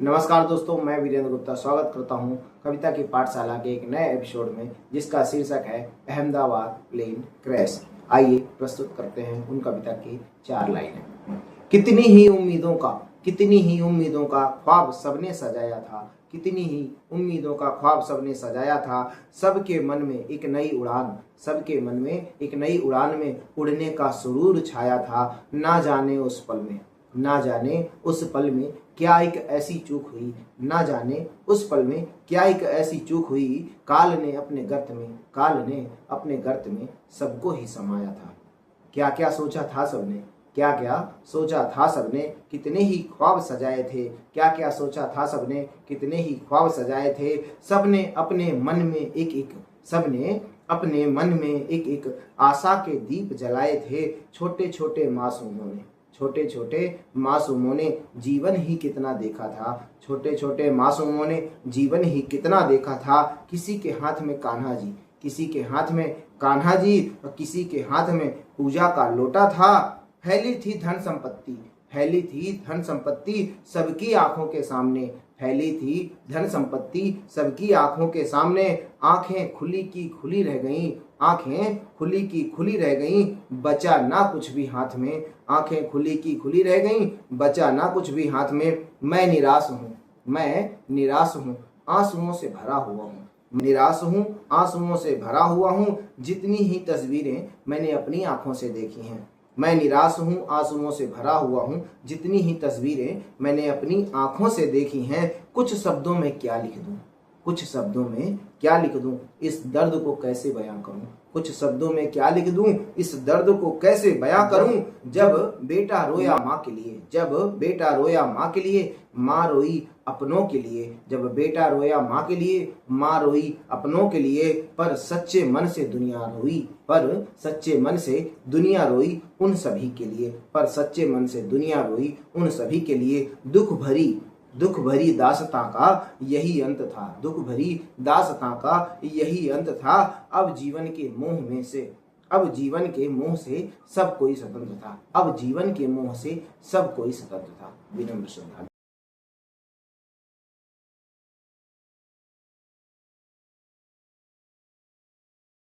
नमस्कार दोस्तों, मैं वीरेंद्र गुप्ता स्वागत करता हूं कविता की पाठशाला के एक नए एपिसोड में, जिसका शीर्षक है अहमदाबाद प्लेन क्रैश। आइए प्रस्तुत करते हैं उन कविता की 4 लाइनें। कितनी ही उम्मीदों का ख्वाब सबने सजाया था, कितनी ही उम्मीदों का ख्वाब सबने सजाया था। सबके मन में एक नई उड़ान, सबके मन में एक नई उड़ान में उड़ने का सुरूर छाया था। ना जाने उस पल में, ना जाने उस पल में क्या एक ऐसी चूक हुई, ना जाने उस पल में क्या एक ऐसी चूक हुई। काल ने अपने गर्त में सबको ही समाया था। क्या क्या सोचा था सबने, क्या क्या सोचा था सबने, कितने ही ख्वाब सजाए थे, क्या क्या सोचा था सबने, कितने ही ख्वाब सजाए थे। सबने अपने मन में एक एक आशा के दीप जलाए थे। छोटे छोटे मासूमों ने जीवन ही कितना देखा था, छोटे छोटे मासूमों ने जीवन ही कितना देखा था। किसी के हाथ में कान्हा जी, किसी के हाथ में कान्हा जी, और किसी के हाथ में पूजा का लोटा था। फैली थी धन संपत्ति सबकी आंखों के सामने, फैली थी धन संपत्ति सबकी आंखों के सामने। आंखें खुली की खुली रह गईं, आंखें खुली की खुली रह गईं, बचा ना कुछ भी हाथ में। आंखें खुली की खुली रह गईं, बचा ना कुछ भी हाथ में। मैं निराश हूँ, आंसुओं से भरा हुआ हूँ, निराश हूँ, आंसुओं से भरा हुआ हूँ। जितनी ही तस्वीरें मैंने अपनी आंखों से देखी हैं, मैं निराश हूँ, आंसुओं से भरा हुआ हूँ। जितनी ही तस्वीरें मैंने अपनी आंखों से देखी हैं। कुछ शब्दों में क्या लिख दूँ, कुछ शब्दों में क्या लिख दूँ, इस दर्द को कैसे बयां करूँ, कुछ शब्दों में क्या लिख दूँ, इस दर्द को कैसे बयां करूँ। जब बेटा रोया माँ के लिए, जब बेटा रोया माँ के लिए, माँ रोई अपनों के लिए। जब बेटा रोया माँ के लिए, माँ रोई अपनों के लिए। पर सच्चे मन से दुनिया रोई, पर सच्चे मन से दुनिया रोई उन सभी के लिए, पर सच्चे मन से दुनिया रोई उन सभी के लिए। दुख भरी दास्तां का यही अंत था, दुख भरी दास्तां का यही अंत था। अब जीवन के मोह से सब कोई स्वतंत्र था, अब जीवन के मोह से सब कोई स्वतंत्र था। विनम्र श्रद्धा।